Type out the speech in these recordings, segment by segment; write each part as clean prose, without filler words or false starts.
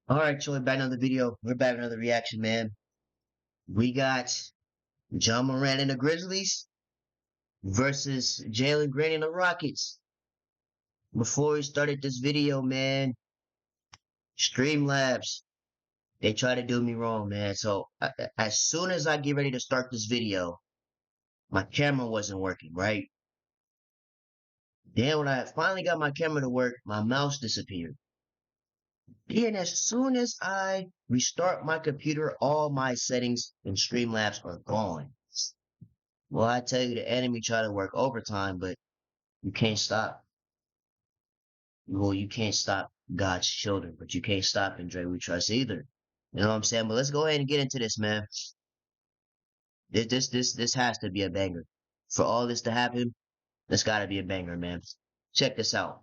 All right, so we're back another video. We're back with another reaction, man. We got John Morant and the Grizzlies versus Jalen Green and the Rockets. Before we started this video, man, Streamlabs, they tried to do me wrong, man. So as soon as I get ready to start this video, my camera wasn't working, right? Then when I finally got my camera to work, my mouse disappeared. Then as soon as I restart my computer, all my settings in Streamlabs are gone. Well, I tell you, the enemy try to work overtime, but you can't stop. Well, you can't stop God's children, but you can't stop in Dre We Trust either. You know what I'm saying? But let's go ahead and get into this, man. This has to be a banger. For all this to happen, this got to be a banger, man. Check this out.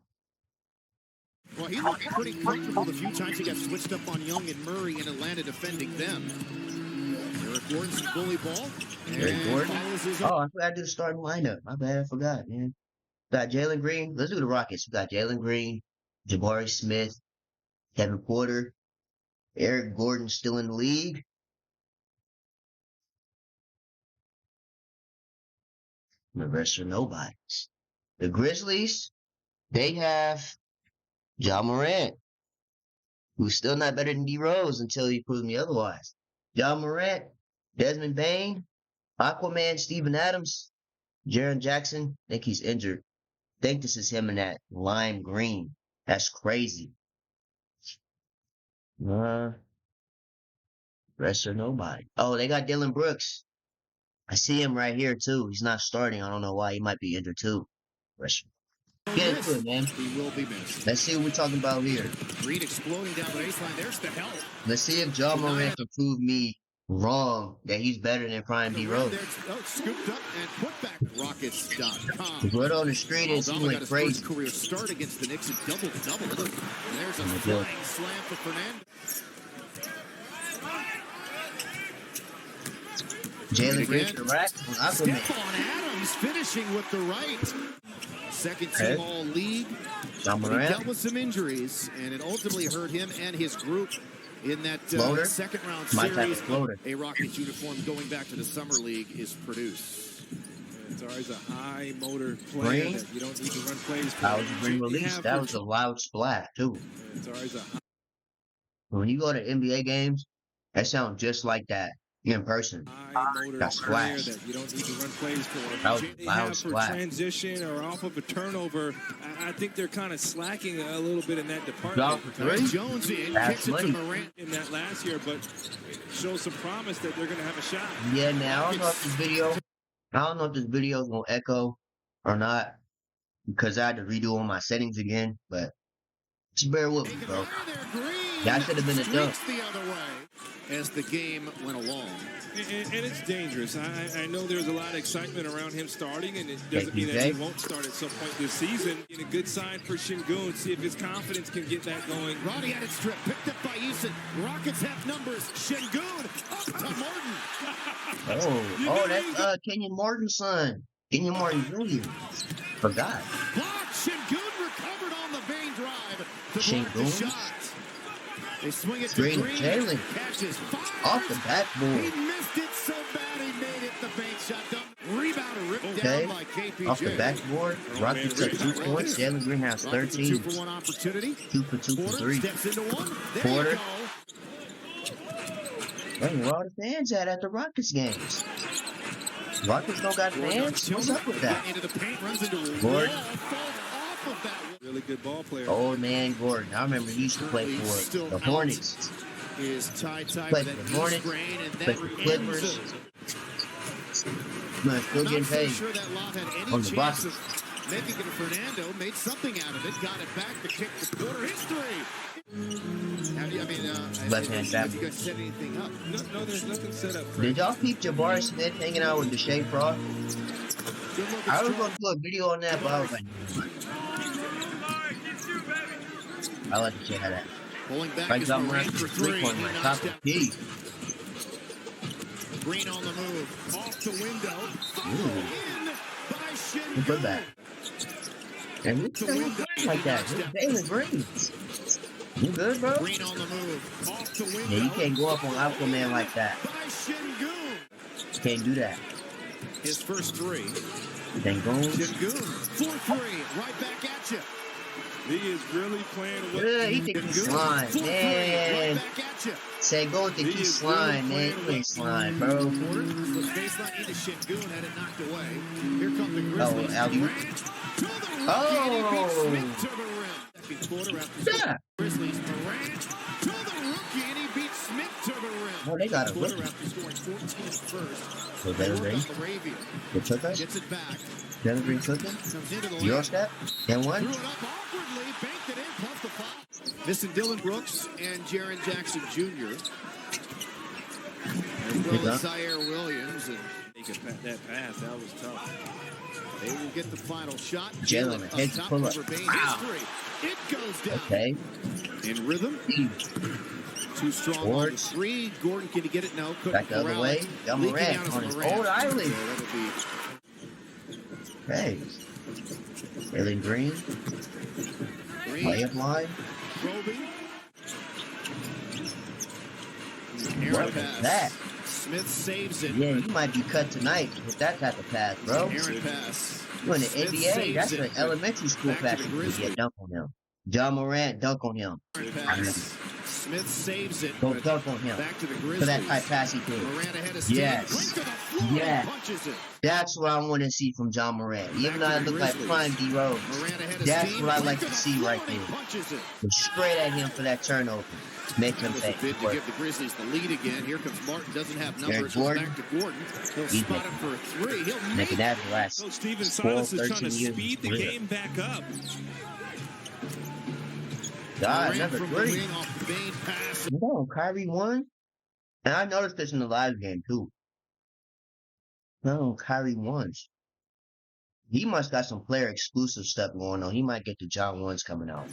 Well, he looked pretty comfortable the few times he got switched up on Young and Murray in Atlanta defending them. Eric Gordon's bully ball. Eric Gordon? Oh, I forgot to do the starting lineup. My bad, I forgot, man. Got Jalen Green. Let's do the Rockets. We got Jalen Green, Jabari Smith, Kevin Porter, Eric Gordon still in the league. The rest are nobodies. The Grizzlies, they have John Morant, who's still not better than D Rose until he proves me otherwise. John Morant, Desmond Bane, Aquaman, Steven Adams, Jaren Jackson. I think he's injured. I think this is him in that lime green. That's crazy. Rest or nobody. Oh, they got Dylan Brooks. I see him right here too. He's not starting. I don't know why. He might be injured too. Rest. Get into it, man. He will be missed. Let's see what we're talking about here. Green exploding down the baseline. There's the help. Let's see if John Morant can prove me wrong that he's better than Prime D Rose. Scooped up and put back Rockets.com. The word on the street is he went crazy. His career start against the Knicks and double-double. And there's a flying slam for Fernando. Jalen Green to the rack on Aquaman. Stephon Adams finishing with the right. Second team all league. John He Morant. dealt with some injuries, and it ultimately hurt him and his group in that second round My type series. of floater. A Rockets uniform going back to the summer league is produced. It's always a high motor player Green. that you don't need to run plays for. That was a green release. That was a loud splash too. It's always a high When you go to NBA games, that sounds just like that in person. motor That player splash. that you don't need to run plays for. That was They loud have for splash. transition or off of a turnover. I think they're kind of slacking a little bit in that department. Down for three. Jones in, That's kicks it to money. Morant. In that last year, but shows some promise that they're going to have a shot. Yeah, now I don't know if this video is gonna echo or not because I had to redo all my settings again. But just bear with me, bro. That should have been a dunk. The other way as the game went along. And it's dangerous. I know there's a lot of excitement around him starting, and it doesn't mean that Jay. he won't start at some point this season. In a good sign for Şengün, see if his confidence can get that going. Roddy had it stripped, picked up by Houston. Rockets have numbers. Şengün up to Martin. Oh, that's Kenyon Martin's son. Kenyon Martin Jr. Forgot. Blocked. Şengün recovered on the Bane drive to block the Şengün? shot. They swing it to Green Green. Jalen. Catches. Off the He backboard. missed it so bad he made it. The Bane shot down. Rebound ripped Okay. down by KPJ. Off the backboard. Rockets took 2 points. Jalen Green has Rockets a 13. 2-for-1 opportunity. 2 for 2 for Porter 3. steps into one. There Porter. you go. Hey, where all the fans at the Rockets games? Rockets don't got fans? What's up with that? Into the paint, runs into a Gordon. wall, falls off of that. Really good ball player. Old man Gordon. I remember he used to play for the Hornets. Is tied Played with for that the Hornets. grain, and Played that for ends Clippers. it. Man, still getting Not so paid. sure that Love had any On the chance Rockets. of making it to Fernando. Made something out of it. Got it back to kick the quarter. History. Have you, Left-hand have tap. you guys set anything up? No, there's nothing set up. Did y'all keep Jabari Smith hanging out with the Shea Fraud? Good look I at was going to do a video on that, but I was like, I like to check how that. pulling back Like is John Morant Morant for for 3 three. point He my knocks top down of key. Green on the move. Off the window. Ooh. In by Şengün. Who put that? And we still playing like that. It's Jalen Green. You good, bro? Green on the move. Off the window. Yeah, you can't go up on Aquaman like that. By Şengün. Can't do that. His first three. Şengün. Şengün. 4-3. Right back at you. He is really playing well. Yeah, he think he's slime, man. Şengün think he's slime, man. He ain't slime, bro. Baseline into Şengün, had it knocked away. Here come the Grizzlies. Oh, Second quarter after yeah. Grizzlies, Morant to the rookie, and he beats Smith to the rim. Oh, they got a Quarter rookie. after scoring 14 first. So Jalen Green, Arabia the took us. gets it back. Jalen Green took him. Comes into the Your lane. step. And one. Threw it up awkwardly, banked it in, pumped the foul. Missing Dillon Brooks and Jaren Jackson Jr. As well as Zaire Williams. And That pass, that was tough. they will get the final shot. Jalen, up head top pull up. over Bain Wow. history. It goes down. Okay. In rhythm. Too strong on the Boards. three. Gordon, can he get it? No. Couldn't Back the other corral way. it. Got Leaking Morant out is on his Morant. old island. So that'll be Hey. Jalen Green. Green. Layup line. Probing. What Aaron was pass. that? Smith saves it. Yeah, you might be cut tonight with that type of pass, bro. Aaron pass. You in the Smith NBA, saves that's it. an elementary school Back to pass. the You Grizzlies. get dunk on him. John Morant, dunk on him. Aaron pass. Smith saves it. Go but dunk on him. back to the For Grizzlies. that type pass he threw. Morant ahead of Steve. Yes. Right to the floor. Yes. Punches it. That's what I want to see from John Morant. Even though I look like prime D Rose. Morant ahead of That's Steve. what I Right like to to the see floor, right and he there. punches it. Go straight at him for that turnover. Make him That was pay. a bid to give the Grizzlies the lead again. Here comes Martin. Doesn't have numbers. Gordon. Back to Gordon. He'll He's spot him for a three. He'll Make make it that last. Coach Steven 12, Silas is trying to 13 years speed the career. game back up. God, Morant number from the 3. wing off the Bain pass. No, Kyrie won. And I noticed this in the live game too. No, Kyrie won. He must got some player exclusive stuff going on. He might get the John ones coming out.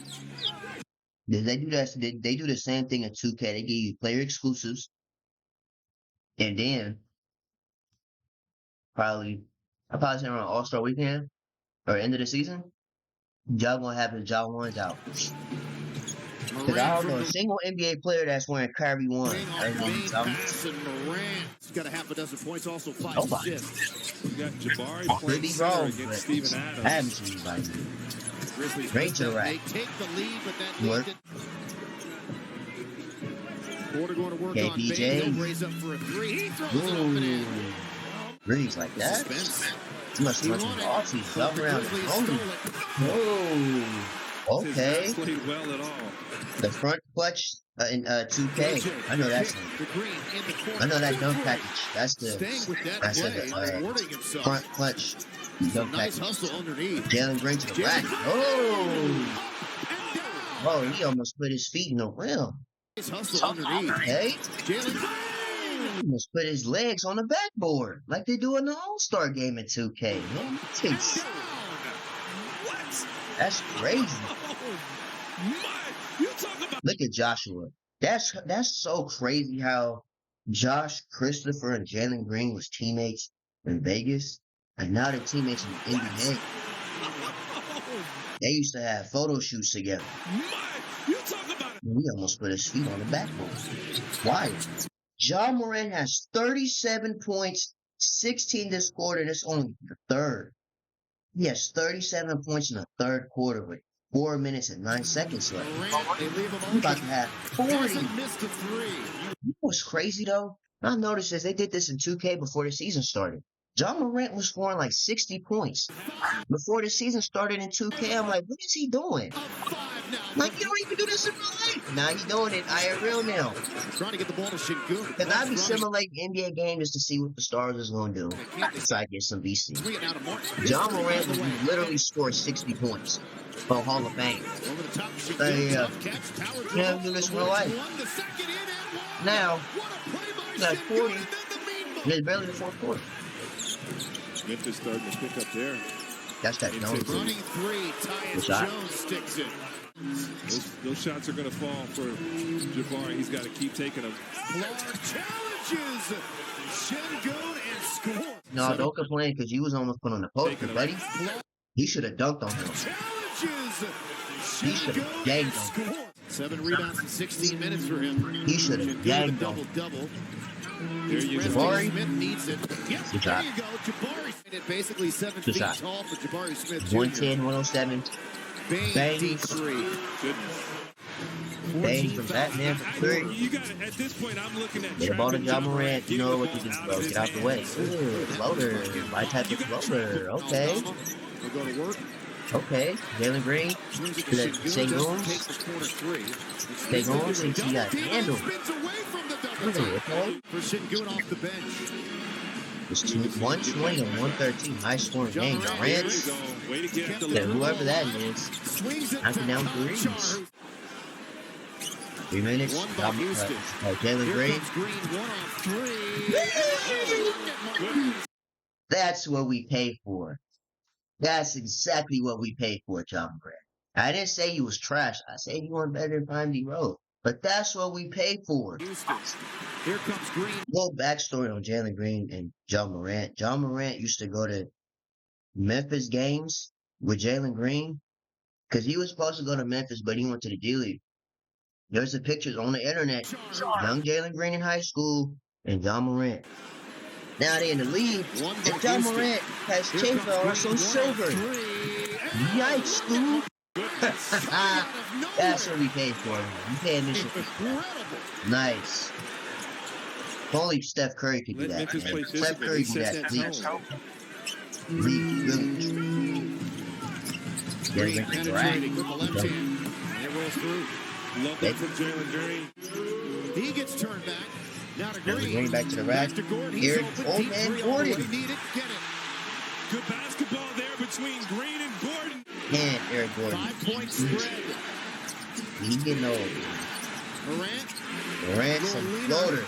Did they do that? They do the same thing in 2K. They give you player exclusives, and then I probably say around All-Star weekend or end of the season, y'all gonna have the John ones out. Because I don't know a single NBA player that's wearing Kyrie one. Wing off the Bain pass, and Morant. He's got a half a dozen points, also 5 Nobody. assists. You got Jabari Could playing be center wrong, against but Steven I Adams. haven't seen anybody. Grizzlies Great to the they rack. take the lead, but that Work. lead Porter going to work Okay, on Bain. PJ. He'll raise up for a three. He throws it up and in. Breeze like that? Suspense. You must He run won some it, offseason. but Jump the around. Grizzlies Oh, stole it. whoa. Has Okay. not played well at all. The front clutch in 2K. I know that's The Green in the corner. I know that dunk package. That's Staying the with that that's play, the rewarding himself. front clutch dunk Nice package. hustle underneath. Jalen Green to the rack. Oh, oh, he almost put his feet in the rim. Nice hustle underneath. Okay. Jalen He almost put his legs on the backboard like they do in the All-Star game in 2K. Man, jeez. What? That's crazy. Oh, my. You talk about Look at Joshua. That's so crazy how Josh, Christopher, and Jalen Green was teammates in Vegas, and now they're teammates in the NBA. They used to have photo shoots together. You talk about it. He almost put his feet on the backboard. Why? John Morant has 37 points, 16 this quarter, and it's only the third. He has 37 points in the third quarter with 4 minutes and 9 seconds left. Morant, they leave him He's about open. to have 40. Hasn't missed a three. You know what's crazy though? I noticed this. They did this in 2K before the season started. John Morant was scoring like 60 points before the season started in 2K. I'm like, what is he doing? Up 5 now. Like, you don't even do this in real life. Now he's doing it IRL now. Trying to get the ball to Şengün. Because I be simulating NBA games just to see what the stars is going to do. Try to get some VC. Swing it now to Martin. John Morant would literally score 60 points for Hall of Fame. Over the top, Hey, Şengün. Tough catch. Power you draw. don't do this in real life. One, the second in and one. Now, What a play by he's like Şengün, 40. and then the mean ball. It's barely the fourth quarter. Memphis starting to pick up there. That's that Jones. Running three, Tyus shot. Jones sticks it. Those shots are going to fall for Jabari. He's got to keep taking them. Clark challenges Şengün and scores. No, don't complain because you was almost put on the poster, buddy. Clark He should have dunked on him. challenges He should have ganked him. 7 rebounds in 16 minutes for him. He should have ganked him. Double-double. There you go. Jabari. Smith needs it. Yep, Good there shot. you go. Jabari. It basically 7 Good feet shot. tall for Jabari Smith Jr. 110, 107. Bang, deep three. Goodness. Bang from Batman for three. You got at this point. I'm looking at Get the ball to trapping John Ja Morant. You know what to do, out bro. of his Get out the way. hands. Ooh, floater. My type of floater. Okay. We'll go to work. Okay. Jalen Green. Swings it to Let Sengun, Sengun. doesn't take the corner three. Sengun thinks he got handled. Spins away from the double Ooh, team. okay. For Sengun off the bench. It's 120 and 113. High scoring game. There There Durant. you go. Way to get the Yeah, whoever that is. Swings it Knocking to down Paul threes. Charu. 3 minutes. One by Houston. Jalen Here Green. comes Green, 1 on 3. That's what we pay for. That's exactly what we paid for, John Morant. I didn't say he was trash. I said he wasn't better than Prime D Rose. But that's what we paid for. Houston. Here comes Green. Little backstory on Jalen Green and John Morant. John Morant used to go to Memphis games with Jalen Green because he was supposed to go to Memphis, but he went to the D League. There's the pictures on the internet. Young Jalen Green in high school and John Morant. Now they in the league, and John Morant has changed also silver. Yikes, school. That's what we paid for. We paying this shit. Nice. If only Steph Curry could do Let that. Memphis Man. play Steph physical. Curry He do sets that. that Please. tone. Jalen Green can drag. Penetrating with the left hand. And it rolls through. Love that from Jalen Green. He gets turned back. Now to Jalen Green. Green back to the rack. Back to Gordon. He's Here, open. old Deep man three. All the way. Gordon. Need it. Get it. Good basketball there between Green and Gordon. And Eric Gordon. 5-point spread. He getting old. Morant. Morant, some floater.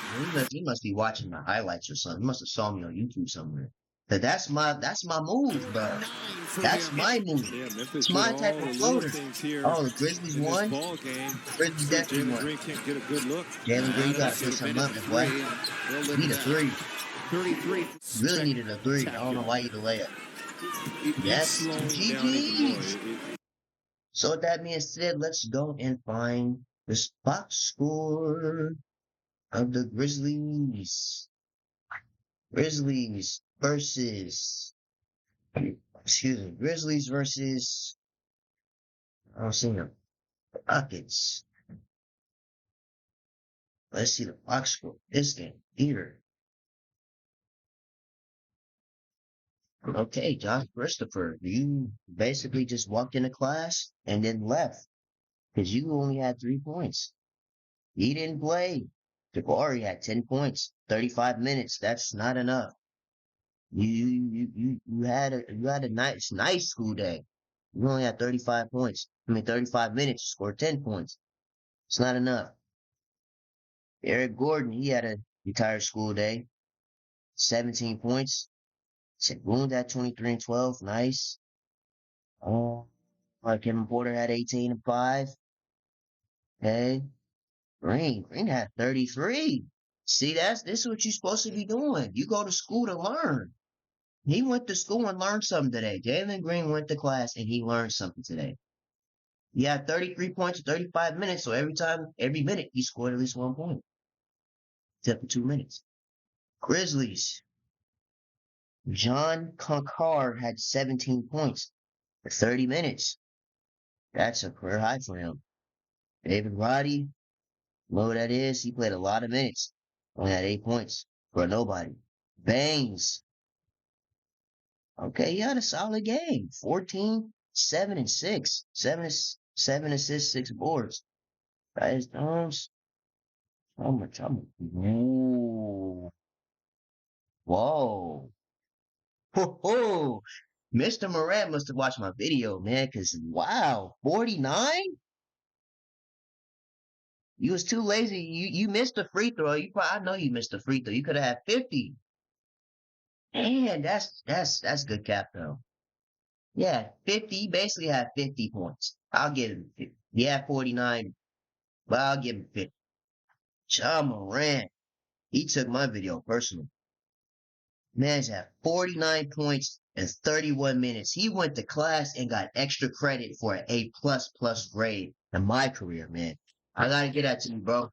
He must be watching my highlights or something. He must have saw me on YouTube somewhere. But that's my move, bro. 9 for That's him. my move. Yeah, Memphis It's my did type all of the floater. little things here Oh, the Grizzlies in this won. ball game. Grizzlies definitely Jalen won. Green can't get a good look. Jalen Green got to Should put have something been up, at the boy. three, and they'll live Need a with that. 3. 33. Really needed a 3. I don't know why you delay it. Yes, Slowing down even GG's. more. So with that being said, let's go and find the box score of the Grizzlies. Grizzlies versus I don't see them. Rockets. Let's see the box score. This game here. Okay, Josh Christopher, you basically just walked into class and then left because you only had 3 points. He didn't play. Jabari had 10 points, 35 minutes. That's not enough. You had a nice school day. You only had 35 points. 35 minutes, scored 10 points. It's not enough. Eric Gordon, he had a entire school day. 17 points. Wound at 23 and 12. Nice. Kevin Porter had 18 and 5. Okay. Green had 33. See, this is what you're supposed to be doing. You go to school to learn. He went to school and learned something today. Jalen Green went to class and he learned something today. He had 33 points in 35 minutes, so every minute, he scored at least 1 point. Except for 2 minutes. Grizzlies. John Concar had 17 points for 30 minutes. That's a career high for him. David Roddy, know who that is? He played a lot of minutes. Only had 8 points for nobody. Bangs. Okay, he had a solid game. 14, 7, and 6. 7 assists, 6 boards. Guys, Jones. How much? Whoa. Whoa. Ho, ho. Mr. Morant must have watched my video, man, because wow, 49? You was too lazy. You missed a free throw. I know you missed a free throw. You could have had 50. Man, that's good cap though. Yeah, 50. He basically had 50 points. I'll give him 50. He had 49, but I'll give him 50. Ja Morant. He took my video personal. Man's had 49 points, in 31 minutes. He went to class and got extra credit for an A plus grade in my career, man. I gotta get that to you, bro.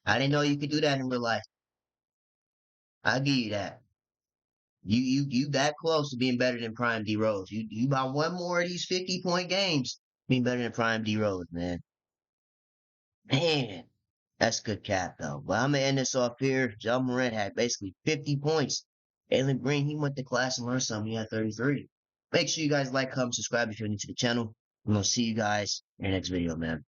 I didn't know you could do that in real life. I'll give you that. You that close to being better than Prime D Rose. You about one more of these 50-point games being better than Prime D Rose, man. Man, that's good cap though. But I'm gonna end this off here. John Morant had basically 50 points. Alan Green, he went to class and learned something. He had 33. Make sure you guys like, comment, subscribe if you're new to the channel. I'm gonna see you guys in the next video, man.